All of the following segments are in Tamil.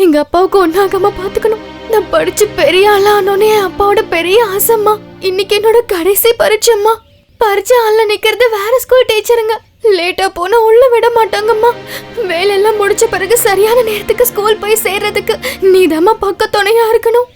எங்க அப்பாவுக்கு ஒன்னாகாம பாத்துக்கணும். நான் படிச்சு பெரிய ஆளானோனே அப்பாவோட பெரிய ஆசைம்மா. இன்னைக்கு என்னோட கடைசி பரீட்சைம்மா. பரீட்சை ஆள்ல நிக்கிறது வேற ஸ்கூல் டீச்சருங்க. லேட்டா போனா உள்ள விட மாட்டாங்கம்மா. வேலையெல்லாம் முடிச்ச பிறகு சரியான நேரத்துக்கு ஸ்கூல் போய் சேர்றதுக்கு நீதாம்மா பக்க துணையா இருக்கணும்.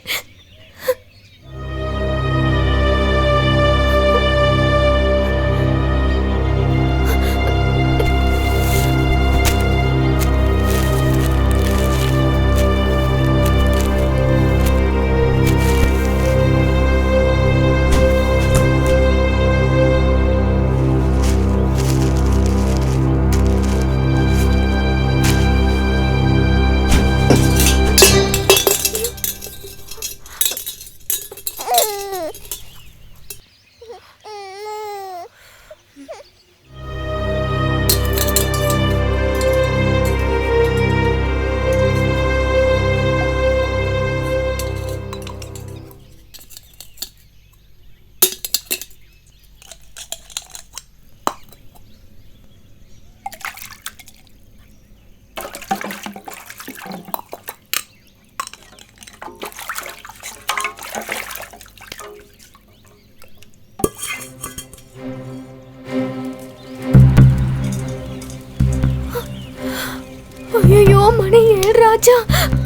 ஐயோ, மணி 7 ராஜா.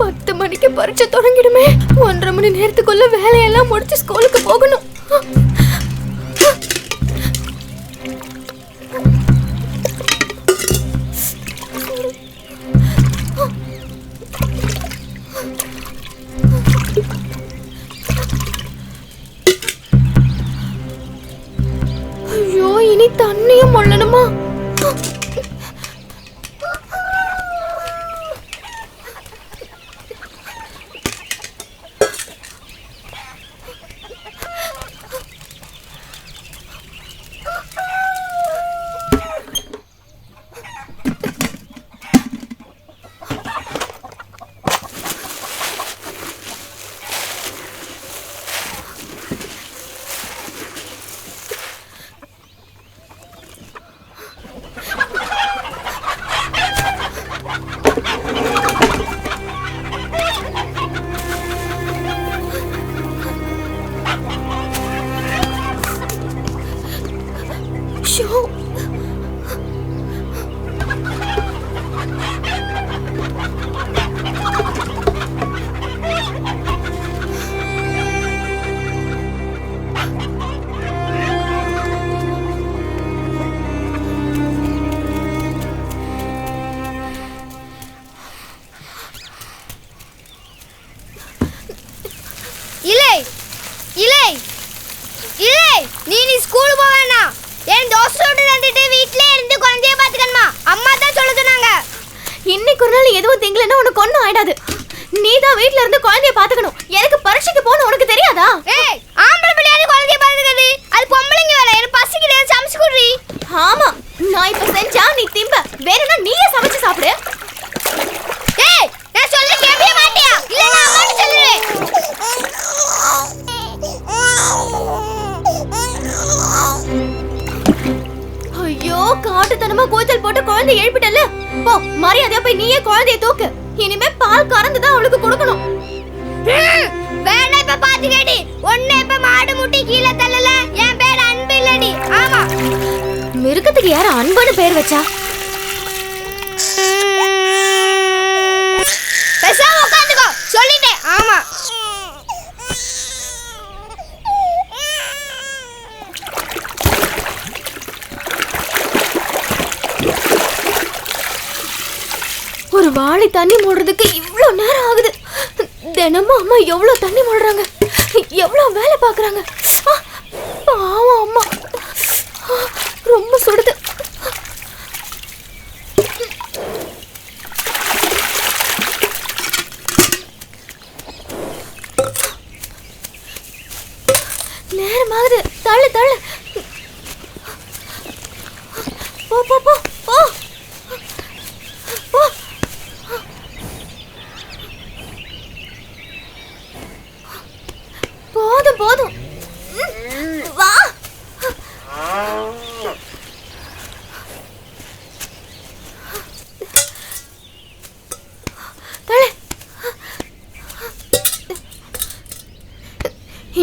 10 மணிக்கு பரீட்சை தொடங்கிடுமே. 1.5 மணி நேரத்துக்குள்ள வேலையெல்லாம் முடிச்சு ஸ்கூலுக்கு போகணும். ஐயோ, இனி தண்ணியும் மொள்ளணுமா? நீ ஸ்கூல் போவேனா? என் தோஸ்தோட வந்துட்டு வீட்லயே இருந்து குழந்தைய பாத்துக்கணுமா? அம்மா தான் சொல்ல சொன்னாங்க. இன்னைக்கு ஒரு நாள் எதுவும் திங்கலன்னா உனக்கு ஒண்ணும் ஆயிடாது. நீ தான் வீட்ல இருந்து குழந்தைய பாத்துக்கணும். எனக்கு பரீட்சைக்கு போன உனக்கு தெரியாதா? ஏய், ஆம்பளை பிள்ளையாவது குழந்தைய பாத்துக்கிறது அது பொம்பளைங்க வேலை. எனக்கு பசிக்குது, சமைச்சு குடுறி. ஆமா, நான் இப்ப செஞ்சா நீ திம்ப. வேறனா நீயே சமைச்சு சாப்பிடு. ஏய், நான் சொல்ல கேட்கவே மாட்டியா? இல்ல நான் அம்மாட்ட சொல்லுவேன். ஐயோ, காட்டுத்தனமா கூச்சல் போட்டு குழந்தைய எழுப்பிட்டல. போ, மரியாதையா போய் நீயே குழந்தைய தூக்கு. இனிமே பால் கறந்து தான் அவளுக்கு கொடுக்கணும். வேணா இப்ப பாத்துக்கடி. ஒண்ணு இப்ப மாடு முட்டி கீழ தள்ளல. என் பேர் அன்பு இல்லடி. ஆமா, மிருகத்துக்கு யார அன்புன்னு பேர் வச்சா? பேசாம உட்காந்துக்கோ சொல்லிட்டேன். ஆமா, ஒரு வாளி தண்ணி மூடுறதுக்கு இவ்ளோ நேரம் ஆகுது. தினமும் அம்மா எவ்வளவு தண்ணி மூடுறாங்க, எவ்வளவு வேலை பாக்குறாங்க. பாவம் அம்மா, ரொம்ப சுடுது. நேரமாகுது, தள்ளு தள்ளு. போ போ போ போ. போதும் போதும், வா. தள்ளு.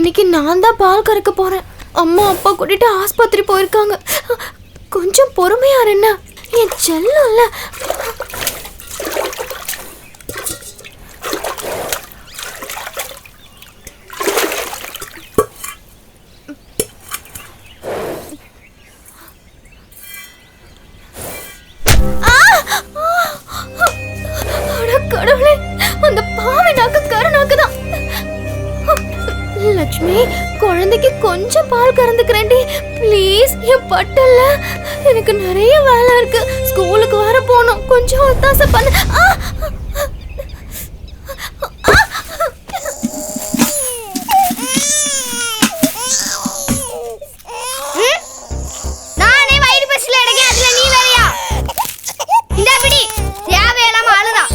இன்னைக்கு நான் தான் பால் கறக்க போறேன். அம்மா அப்பா கூட்டிட்டு ஆஸ்பத்திரி போயிருக்காங்க. கொஞ்சம் பொறுமையா என்ன, என் செல்லம்ல. கடவுளே, அந்த பாவி நாக்கு கருநாக்கு தான். லக்ஷ்மி, குழந்தைக்கு கொஞ்சம் பால் கறந்துக்கிறேன்டி ப்ளீஸ். என் பட்டல்ல எனக்கு நிறைய வேலை இருக்கு, ஸ்கூலுக்கு வர போகணும், கொஞ்சம் ஒத்தாசை பண்ணு. நானே வயிறு பசில இருக்கேன், அதுல நீ வேறயா? இந்த பிடி தேவையில்லாம அழுதா.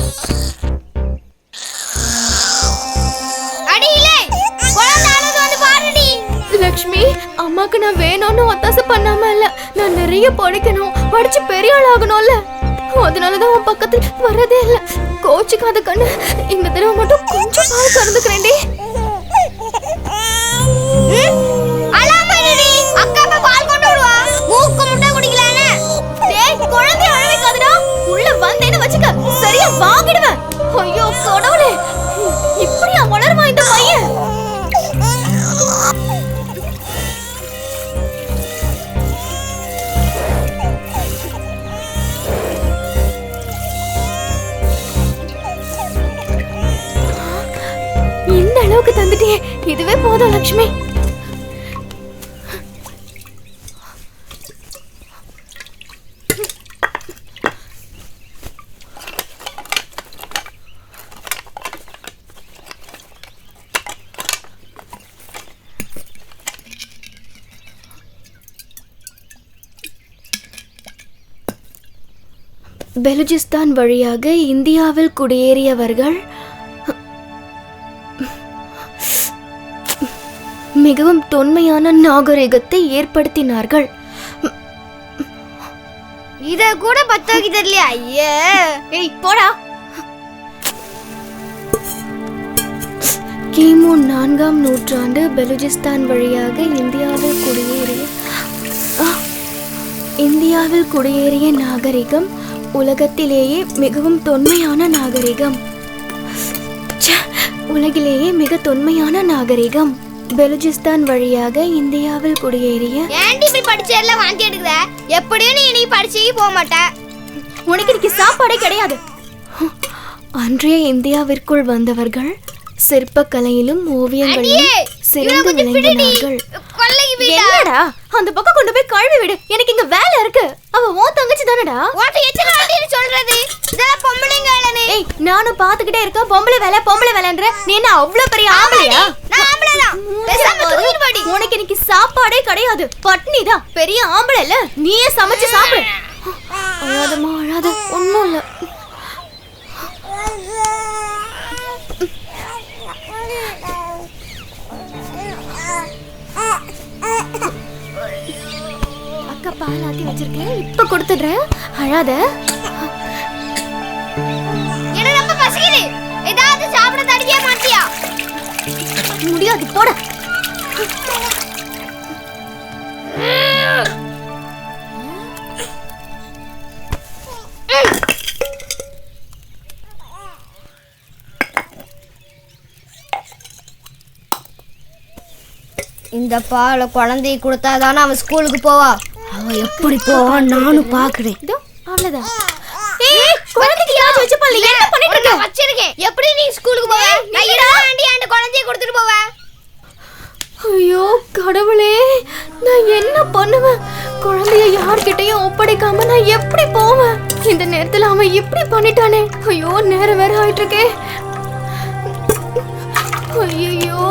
லக்ஷ்மி, அம்மாக்கு நான் வேணும்னு ஒத்தாசை பண்ணாம இல்ல, நான் நிறைய படிக்கணும், படிச்சு பெரிய ஆள் ஆகணும்ல, அதனாலதான் உன் பக்கத்துல வரதே இல்ல. கோச்சுக்காத கண்ணு, இந்த தடவை மட்டும் கொஞ்சம் பால் கறந்துக்கிறேன்டி. குழந்தை அழவைக்காதடா, உள்ள வந்தேன்னு வச்சுக்க சரியா வாங்கிடுவேன். ஐயோ கடவுளே, இப்படியா வளருமா இந்த பையன்? இந்த அளவுக்கு தந்துட்டே, இதுவே போதும் லக்ஷ்மி. பெலுஜிஸ்தான் வழியாக இந்தியாவில் குடியேறியவர்கள் மிகவும் தொன்மையான நாகரிகத்தை ஏற்படுத்தினார்கள். இத கூட பத்தாக்கி தெரியலையா? ஐயே, ஏய் போடா. கிமு 4ஆம் நூற்றாண்டு பெலுஜிஸ்தான் வழியாக இந்தியாவில் குடியேறிய நாகரிகம் உலகத்திலேயே மிகவும் தொன்மையான நாகரிகம். உலகிலேயே மிக தொன்மையான நாகரிகம். பெலுஜிஸ்தான் வழியாக இந்தியாவில் குடியேறிய. ஏன்டி இப்படி படிச்சேர்ல வாந்தி எடுக்குற? எப்படியும் நீ இன்னைக்கு படிச்சே போக மாட்ட. உனக்கு இன்னைக்கு சாப்பாடே கிடையாது. அன்றைய இந்தியாவிற்குள் வந்தவர்கள் சிற்பக்கலையிலும் ஓவியங்களிலும் சிறந்து விளங்கினார்கள். என்னடா அந்த பக்கம் கொண்டு போய் கழுவி விடு, எனக்கு இங்க வேலை இருக்கு. அவ உன் தங்கச்சி தானடா? உன்கிட்ட எத்தனை வாட்டி சொல்றது? இதெல்லாம் பொம்பளைங்க வேலைனே. ஏய், நானும் பாத்துக்கிட்டே இருக்க, பொம்பளை வேலைன்ற. நீ என்ன அவ்வளவு பெரிய ஆம்பளையா? நான் ஆம்பளை தான். பேசாம தூக்கிட்டு போடி. உனக்கு இன்னைக்கு சாப்பாடே கிடையாது, பட்னி தான். பெரிய ஆம்பளை இல்ல, நீயே சமைச்சு சாப்பிடு. அழாதம்மா அழாத, ஒண்ணும் இல்ல. அக்கா பால் ஆத்தி வச்சிருக்கேன், இப்ப கொடுத்துடுறேன், அழாத. என்ன ரொம்ப பசிக்குது, ஏதாவது சாப்பிட தடிக்க மாட்டியா? முடியாது, போட. இந்த பாலை குழந்தை கொடுத்தாதானே அவன் ஸ்கூலுக்கு போவா. அவ எப்படி போவான் நானும் பாக்குறேன். அவ்வளவுதான். ஏய், குழந்தைக்கு யாச்சு வச்சு பால் என்ன பண்ணிட்டு இருக்க? வச்சிருக்கேன். எப்படி நீ ஸ்கூலுக்கு போவே? நான் இருவேண்டி அந்த குழந்தையை கொடுத்துட்டு போவே. ஐயோ கடவுளே, நான் என்ன பண்ணுவேன்? குழந்தைய யார்கிட்டயும் ஒப்படைக்காம நான் எப்படி போவேன்? இந்த நேரத்துல அவன் இப்படி பண்ணிட்டானே. ஐயோ, நேரம் வேற ஆயிட்டு இருக்கே. ஐயோ